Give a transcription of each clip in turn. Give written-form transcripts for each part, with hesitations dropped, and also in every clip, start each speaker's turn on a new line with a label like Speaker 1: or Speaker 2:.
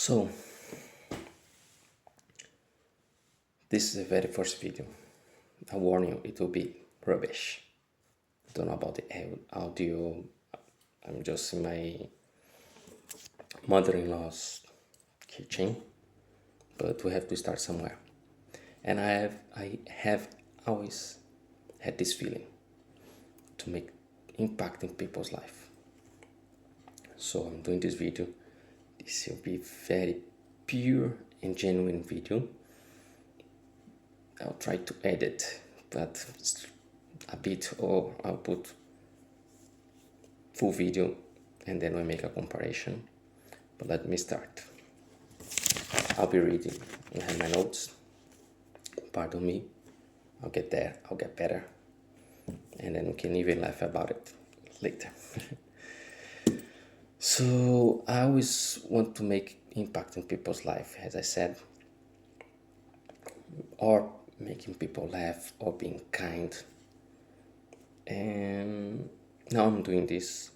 Speaker 1: So, this is the very first video. I warn you, it will be rubbish. Don't know about the audio. I'm just in my mother-in-law's kitchen, but we have to start somewhere. And I have always had this feeling to make impact in people's life. So I'm doing this video. This will be very pure and genuine video. I'll try to edit, but a bit, or I'll put full video and then we make a comparison. But let me start. I'll be reading. I have my notes. Pardon me. I'll get there. I'll get better. And then we can even laugh about it later. So I always want to make impact in people's life, as I said, or making people laugh or being kind. And now I'm doing this.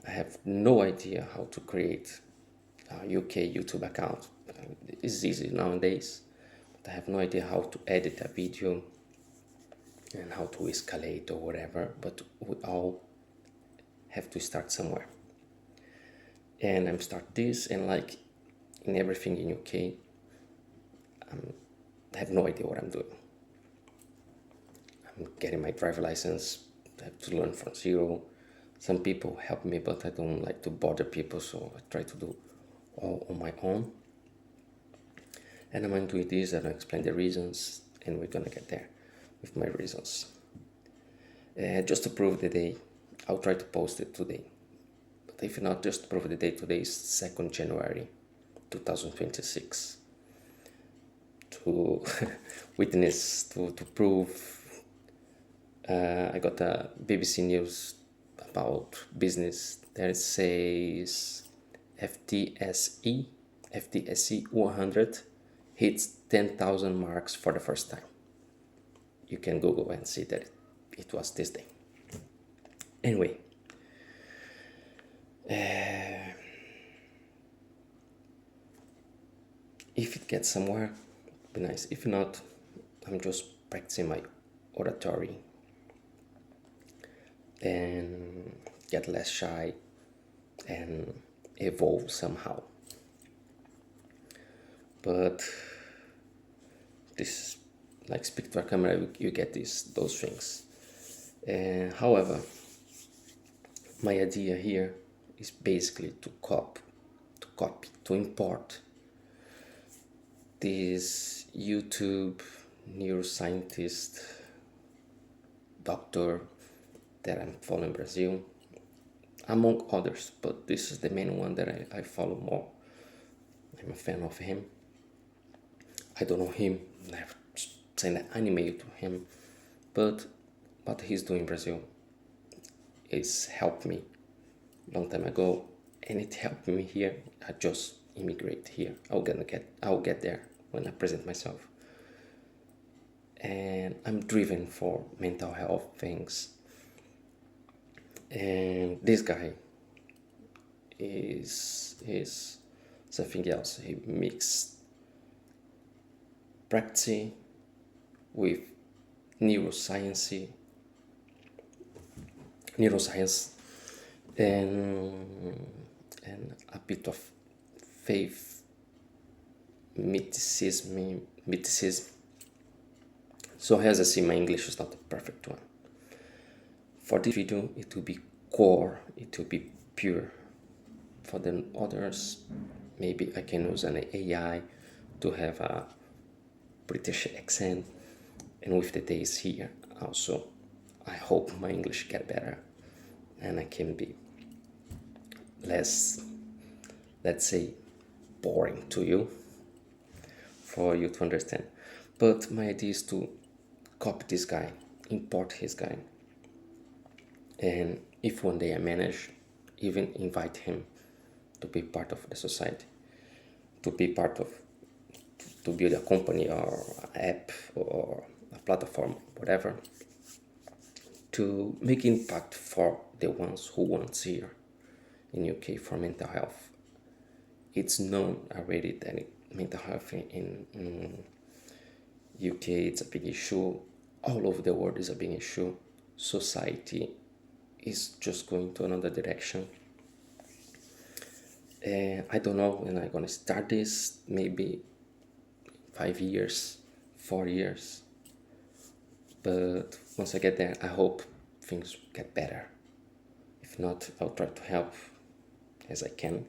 Speaker 1: I have no idea how to create a UK YouTube account. It's easy nowadays, but I have no idea how to edit a video and how to escalate or whatever, but we all have to start somewhere. And I'm start this, and like in everything in UK, I have no idea what I'm doing. I'm getting my driver license. I have to learn from zero. Some people help me, but I don't like to bother people, so I try to do all on my own. And I'm going to do this, and I'll explain the reasons, and we're gonna get there with my reasons. Just to prove the day, I'll try to post it today. But if not, just to prove the day, today is 2nd January 2026. To witness, to prove, I got a BBC News about business that says FTSE 100 hits 10,000 marks for the first time. You can Google and see that it was this day. Anyway, if it gets somewhere, be nice. If not, I'm just practicing my oratory and get less shy and evolve somehow. But this, like speak to a camera, you get those things. However, my idea here is basically to import this YouTube neuroscientist doctor that I'm following in Brazil, among others, but this is the main one that I follow more. I'm a fan of him. I don't know him, I've sent an email to him, but what he's doing in Brazil is helped me long time ago, and it helped me here. I just immigrate here. I'll get there when I present myself. And I'm driven for mental health things. And this guy is something else. He mixed practice with neuroscience and a bit of faith, mysticism. So as I see, my English is not the perfect one. For this video, it will be core, it will be pure. For the others, maybe I can use an AI to have a British accent, and with the days here also, I hope my English get better and I can be less, let's say, boring to you, for you to understand. But my idea is to copy this guy, import his guy, and if one day I manage, even invite him to be part of the society, to build a company or an app or a platform, whatever, to make impact for the ones who want here in UK for mental health. It's known already that mental health in UK it's a big issue. All over the world is a big issue. Society is just going to another direction. And I don't know when I'm gonna start this. Maybe 5 years, 4 years. But once I get there, I hope things get better. If not, I'll try to help as I can.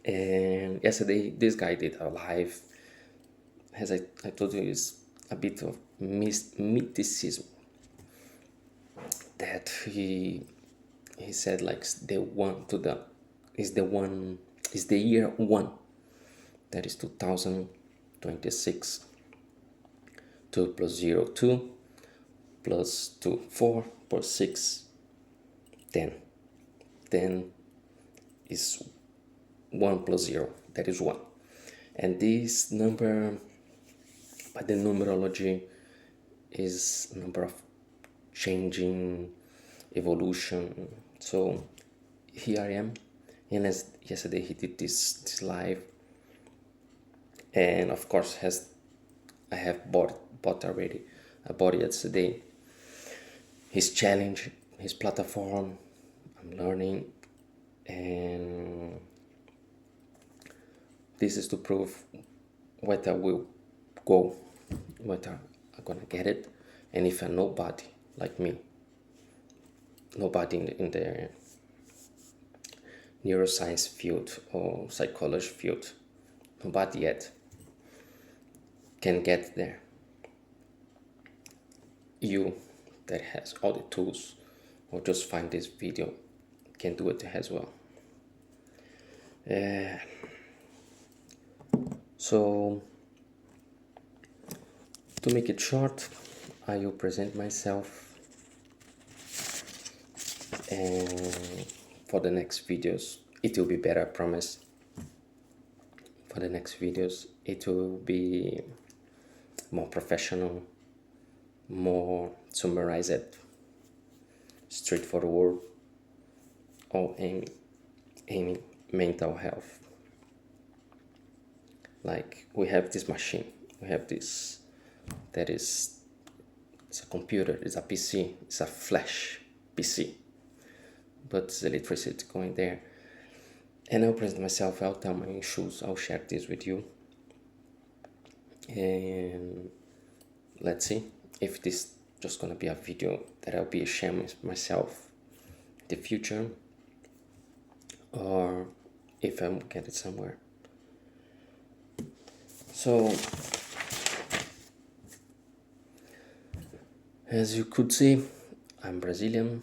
Speaker 1: And yesterday, this guy did a live. As I told you, is a bit of mysticism that he said like the one to the is the one is the year one, that is 2026. 2 plus 0 2 plus 2 4 plus 6 10. 10 is 1 plus 0, that is 1. And this number, by the numerology, is a number of changing, evolution. So here I am. And as yesterday he did this live, and of course I have bought already. I bought it yesterday. His challenge, his platform, I'm learning, and this is to prove whether I will go, whether I'm gonna get it, and if I'm nobody like me, nobody in the neuroscience field or psychology field, nobody yet can get there. You that has all the tools or just find this video can do it as well. So to make it short, I will present myself, and for the next videos it will be better, I promise. For the next videos it will be more professional, more summarized, straightforward, all aiming mental health. Like we have this machine, we have this, that is, it's a computer, it's a PC, it's a flash PC, but the electricity going there. And I'll present myself, I'll tell my issues, I'll share this with you, and let's see if this just gonna be a video that I'll be ashamed of myself in the future, or if I'm get it somewhere. So as you could see, I'm Brazilian.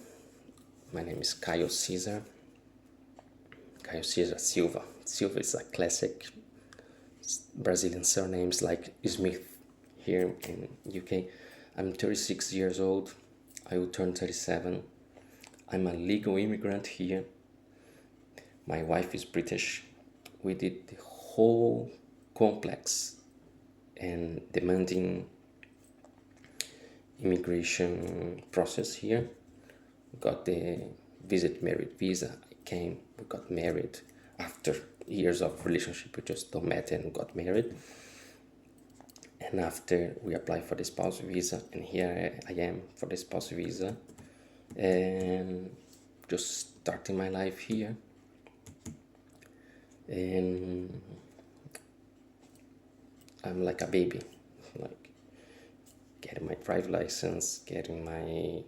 Speaker 1: My name is Caio Cesar Silva. Silva is a classic Brazilian surnames like Smith here in UK. I'm 36 years old. I will turn 37. I'm a legal immigrant here. My wife is British. We did the whole complex and demanding immigration process here. We got the visit married visa. I came, we got married. After years of relationship, we just don't met and got married. And after we applied for the spouse visa, and here I am for the spouse visa, and just starting my life here. And I'm like a baby, like getting my driver's license, getting my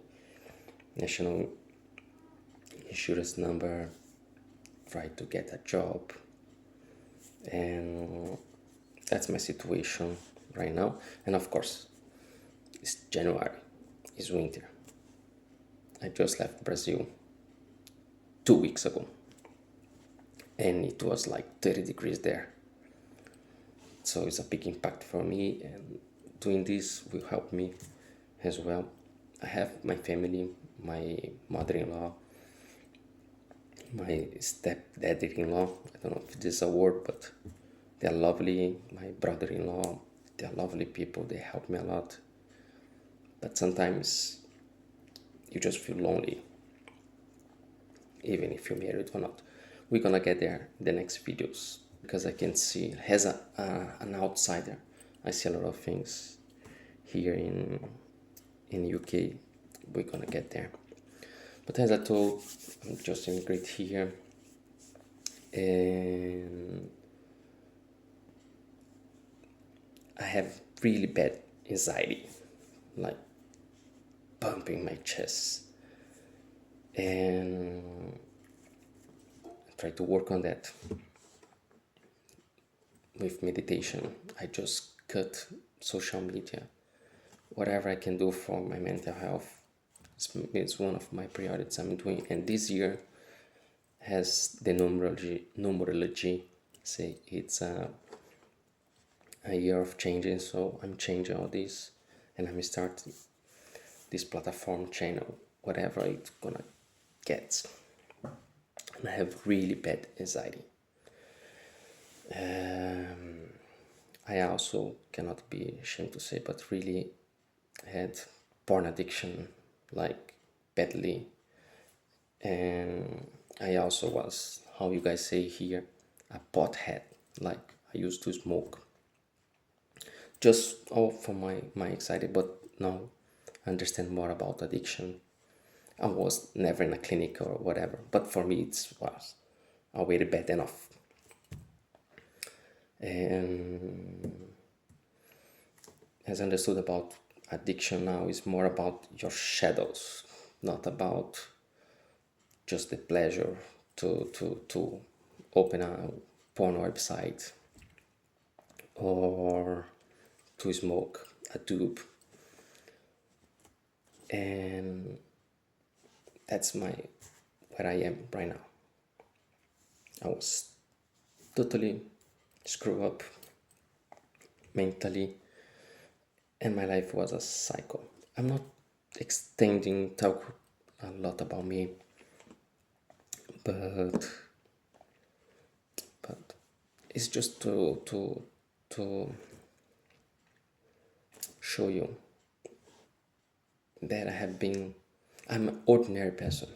Speaker 1: national insurance number, try to get a job, and that's my situation right now. And of course, it's January, it's winter. I just left Brazil 2 weeks ago, and it was like 30 degrees there. So it's a big impact for me, and doing this will help me as well. I have my family, my mother-in-law, my stepdad-in-law, I don't know if this is a word, but they're lovely. My brother-in-law, they're lovely people, they help me a lot. But sometimes you just feel lonely, even if you're married or not. we're gonna get there in the next videos, because I can see, as an outsider, I see a lot of things here in UK. We're gonna get there. But as I told, I'm just immigrant here, and I have really bad anxiety, like pumping my chest, and I try to work on that with meditation. I just cut social media, whatever I can do for my mental health. It's one of my priorities I'm doing, and this year has the numerology say it's a year of changing, so I'm changing all this, and I'm starting this platform channel, whatever it's gonna get. And I have really bad anxiety. I also cannot be ashamed to say, but really had porn addiction, like badly. And I also was, how you guys say here, a pothead, like I used to smoke. Just all for my anxiety, but now I understand more about addiction. I was never in a clinic or whatever, but for me it was already bad enough. And as I understood about addiction now, is more about your shadows, not about just the pleasure to open a porn website or to smoke a tube. And that's where I am right now. I was totally screwed up mentally, and my life was a cycle. I'm not talk a lot about me, but it's just to show you that I'm an ordinary person,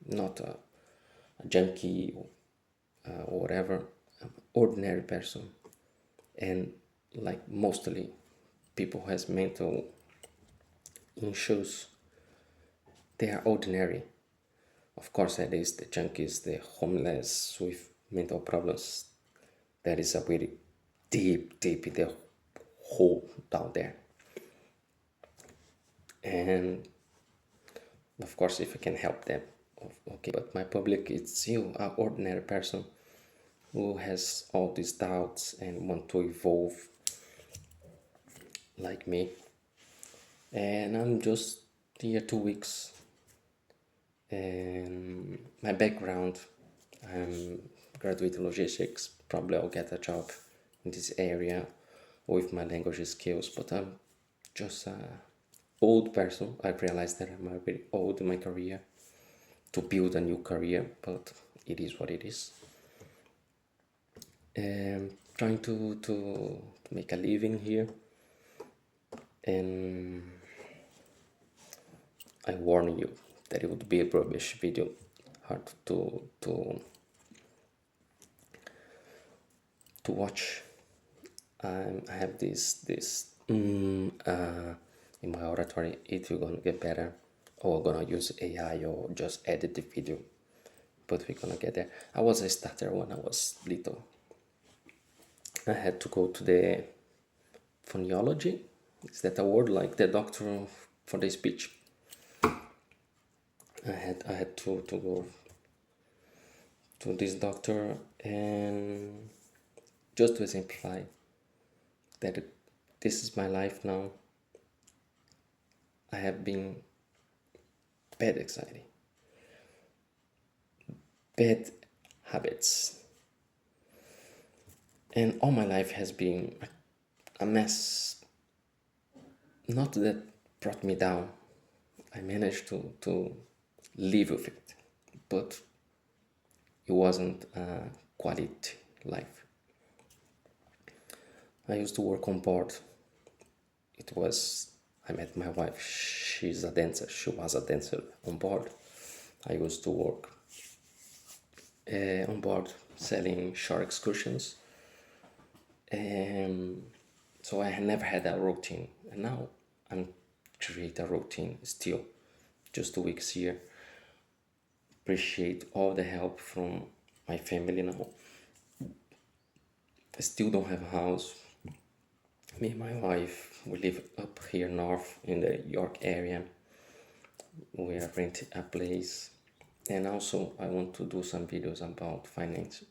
Speaker 1: not a junkie or whatever. I'm an ordinary person, and like mostly people who has mental issues, they are ordinary. Of course, that is the junkies, the homeless with mental problems. That is a very deep in the hole down there. And of course, if I can help them, okay. But my public, it's you, an ordinary person who has all these doubts and want to evolve like me. And I'm just here 2 weeks. And my background, I'm graduate logistics. Probably I'll get a job in this area with my language skills, but I'm just a old person. I realized that I'm very old in my career to build a new career, but it is what it is. And trying to make a living here, and I warn you that it would be a rubbish video, hard to watch. I have this in my oratory. It will gonna get better, or gonna use AI or just edit the video, but we're gonna get there. I was a stutter when I was little. I had to go to the phonology. Is that a word, like the doctor for the speech? I had to go to this doctor, and just to exemplify that this is my life now. I have been bad anxiety, bad habits, and all my life has been a mess. Not that brought me down. I managed to live with it, but it wasn't a quality life. I used to work on board. I met my wife. She's a dancer. She was a dancer on board. I used to work, on board selling short excursions. And so I had never had a routine, and now I'm create a routine still. Just 2 weeks here. Appreciate all the help from my family now. I still don't have a house. Me and my wife, we live up here north in the York area. We are renting a place, and also I want to do some videos about finance.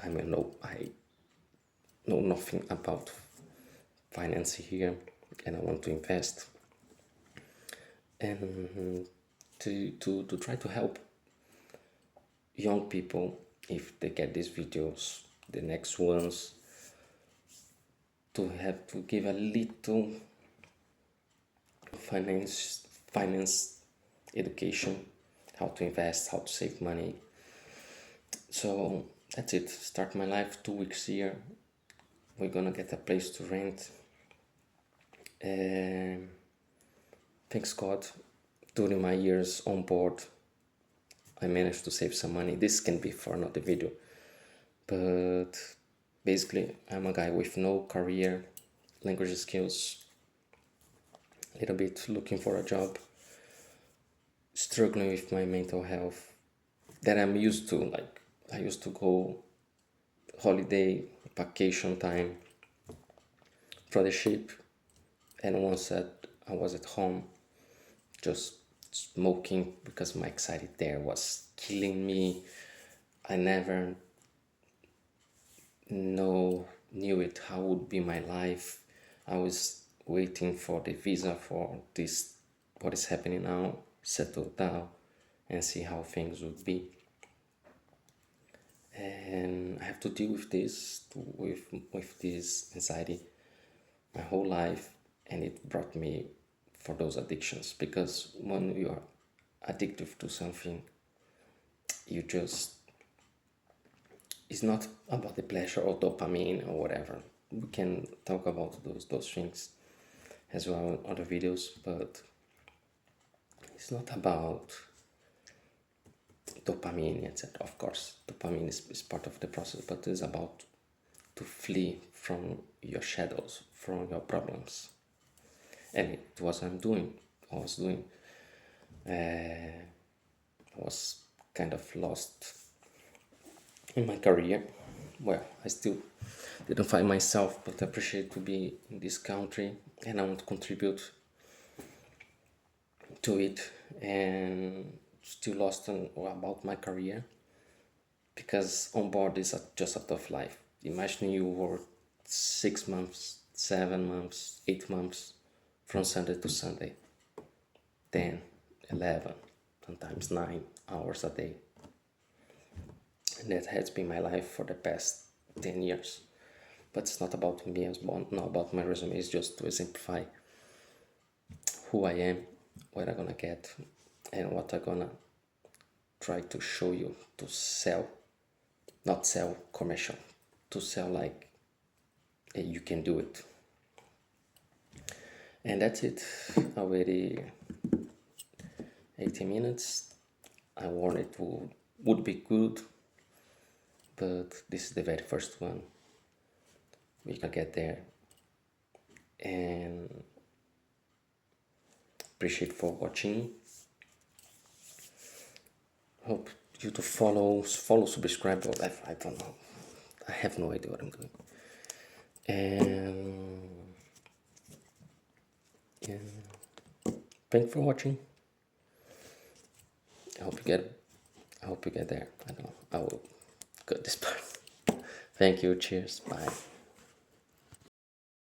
Speaker 1: I know nothing about finance here, and I want to invest and to try to help young people if they get these videos, the next ones, to have to give a little finance education, how to invest, how to save money. So that's it. Start my life 2 weeks here. We're gonna get a place to rent. Thanks God, during my years on board, I managed to save some money. This can be for another video, but basically I'm a guy with no career, language skills, a little bit looking for a job, struggling with my mental health that I'm used to. Like, I used to go holiday, vacation time for the ship, and once that I was at home, just smoking because my anxiety there was killing me. I never knew it how would be my life. I was waiting for the visa for this, what is happening now, settle down and see how things would be. And I have to deal with this, with this anxiety my whole life, and it brought me for those addictions, because when you are addicted to something, you just, it's not about the pleasure or dopamine or whatever. We can talk about those things as well in other videos, but it's not about dopamine, etc. Of course, dopamine is part of the process, but it's about to flee from your shadows, from your problems. And it was I was doing. I was kind of lost in my career. Well, I still didn't find myself, but I appreciate to be in this country, and I want to contribute to it, and still lost about my career, because on board is just a tough life. Imagine you work 6 months, 7 months, 8 months from Sunday to Sunday, 10, 11, sometimes 9 hours a day. And that has been my life for the past 10 years. But it's not about me as born, not about my resume. It's just to exemplify who I am, what I'm gonna get, and what I'm gonna try to show you, to sell, not sell commercial, to sell like you can do it. And that's it. Already 80 minutes. I warned it would be good, but this is the very first one. We can get there, and appreciate for watching. Hope you to follow, subscribe, or I don't know. I have no idea what I'm doing. And yeah, thanks for watching. I hope you get there. I don't know. I will cut this part. Thank you. Cheers. Bye.